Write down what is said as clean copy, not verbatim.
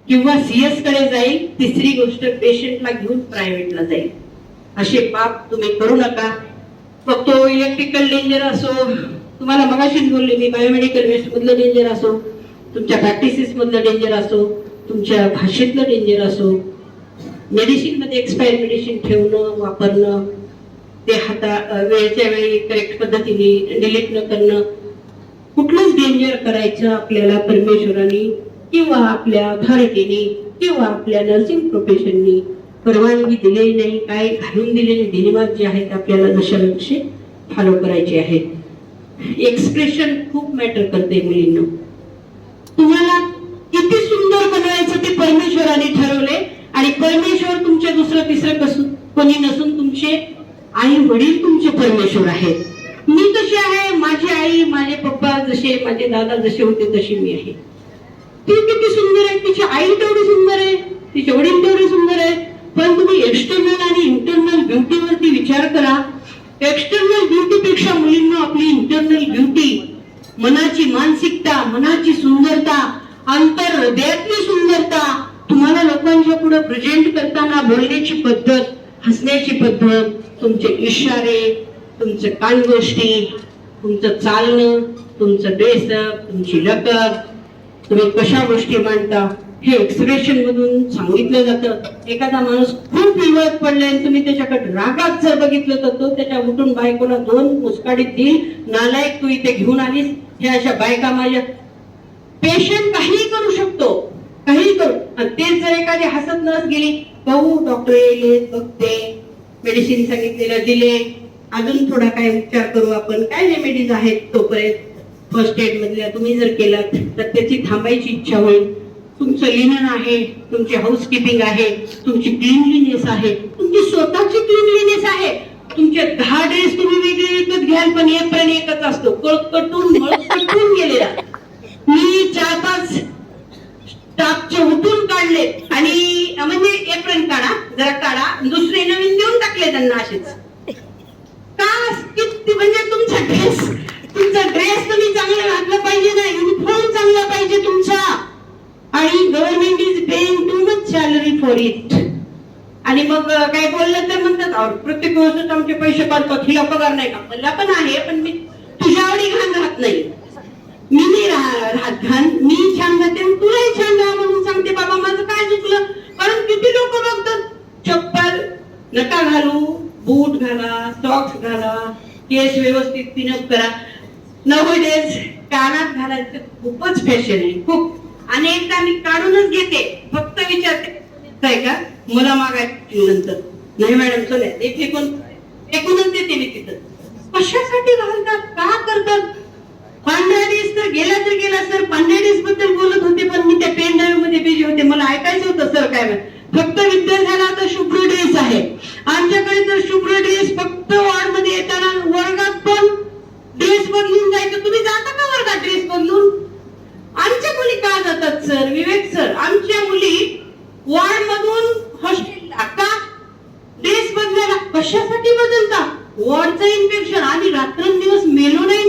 किंवा सीएस कडे जाईल, तिसरी गोष्ट पेशंटला घेऊन प्रायव्हेटला जाईल. असे पाप तुम्ही करू नका. मग तो इलेक्ट्रिकल डेंजर असो, तुम्हाला मगाशीच बोलले मी, बायोमेडिकल वेस्ट मधलं डेंजर असो, तुमच्या प्रॅक्टिसेस मधलं डेंजर असो, तुमच्या भाषेतलं डेंजर असो, मेडिसिन मध्ये एक्सपायर मेडिसिन ठेवणं, वापरणं, ते वेळच्या वेळी करेक्ट पद्धतीने डिलीट न करणं, कुठलंच डेंजर करायचं आपल्याला परमेश्वराने किंवा आपल्या अथॉरिटीने किंवा आपल्या नर्सिंग प्रोफेशननी परवानगी दिलेली नाही. काय घालून दिलेले नियमात जे आहेत आपल्याला दशलक्षे फॉलो करायचे आहेत. एक्सप्रेशन खूप मॅटर करते मुलींना. तुम्हाला किती सुंदर बनवायचं ते परमेश्वराने ठरवले आणि परमेश्वर तुमचे दुसरं तिसरं कोणी नसून तुमचे आई वडील तुमचे परमेश्वर आहेत. मी कशी आहे, माझी आई, माझे पप्पा जसे, माझे दादा जसे होते तशी मी आहे. ती किती सुंदर आहे, तिची आई तेवढी सुंदर आहे, तिचे वडील तेवढे सुंदर आहे. पण तुम्ही एक्सटर्नल आणि इंटरनल ब्युटी वरती विचार करा. एक्सटर्नल ब्युटी पेक्षा मुलींना आपली इंटरनल ब्युटी, मनाची मानसिकता, मनाची सुंदरता, अंतर हृदयातली सुंदरता, तुम्हाला लोकांच्या पुढे प्रेझेंट करताना बोलण्याची पद्धत, हसण्याची पद्धत, तुमचे इशारे, तुमचं कानगोष्टी, तुमचं चालणं, तुमचं ड्रेसअप, तुमची लकब, तुम्ही कशा गोष्टी मांडता, हे एक्सप्रेशन मधून सांगितलं जातं. एखादा माणूस खूप विवाद पडलाय, तुम्ही त्याच्याकडे रागात जर बघितलं तर तो त्याच्या उठून बायकोला 2 मुस्काडीत देईल. नालायक, तू इथे घेऊन आलीस, हे अशा बायका माझ्या. पेशंट काहीही करू शकतो, काहीही करू. आणि तेच जर एखादी हसत नस गेली, पाहू डॉक्टर येईल, बघते, मेडिसिन सांगितलेलं दिले, अजून थोडा काय उपचार करू आपण, काय रेमेडीज आहेत तोपर्यंत फर्स्ट एड मधल्या तुम्ही जर केलात तर त्याची थांबायची इच्छा होईल. तुमचं लिनन आहे, तुमची हाऊसकीपिंग आहे, तुमची क्लीनलीनेस आहे, तुमची स्वतःची क्लीनलीनेस आहे. तुमचे 10 ड्रेस तुम्ही वेगळे विकत घ्याल, पण एप्रिल एकच असतो, कळकटून गेलेला. मी 4-5 स्टाफचे उठून काढले आणि म्हणजे एप्रिल काढा, जरा काढा, दुसरे नवीन देऊन टाकले त्यांना असेच. का किती म्हणजे तुमचा ड्रेस तुम्ही चांगला घातला पाहिजे ना, युनिफॉर्म चांगला पाहिजे तुमचा. आणि government is paying too much salary for it. आणि मग काय बोललं तर म्हणतात प्रत्येक वर्षात आमचे पैसे पाडतात, हिला पगार नाही का? मला पण आहे, पण मी तुझ्या आवडी घाण राहत नाही, मी नाही राहत घाण, मी छान राहते, तुलाही छान राहा म्हणून सांगते. बाबा माझं काय चुकलं? कारण किती लोक बघतात, चप्पल नका घालू, बूट घाला, सॉक्स घाला, केस व्यवस्थित पिनअप करा. नवडेज कानात घालायचं खूपच फॅशन आहे, खूप. आणि एकदा मी काढूनच घेते, फक्त विचारते का मला मागायचं नंतर, नाही मॅडम चला ते फेकूनच देते मी तिथं. कशासाठी घालतात, का करतात? पांढऱ्या ड्रेस तर गेला सर, पांढऱ्या ड्रेस बद्दल बोलत होते, पण मी त्या पेन ड्राईव्ह मध्ये बिझी होते, मला ऐकायचं होतं सर काय म्हणत. फक्त विद्यार्थ्याला आता शुभ्र ड्रेस आहे आमच्याकडे, तर शुभ्र ड्रेस फक्त वॉर्ड मध्ये येताना, वर्गात पण ड्रेस बदलून जायचं. तुम्ही जाता का वर्गात ड्रेस बदलून? आमच्या मुली का जातात सर? विवेक सर, आमच्या मुली वॉर्ड मधून हॉस्टेलला का ड्रेस बदलायला? कशासाठी बदलता? वॉर्डचं इन्फेक्शन, आम्ही रात्रंदिवस मेलो नाही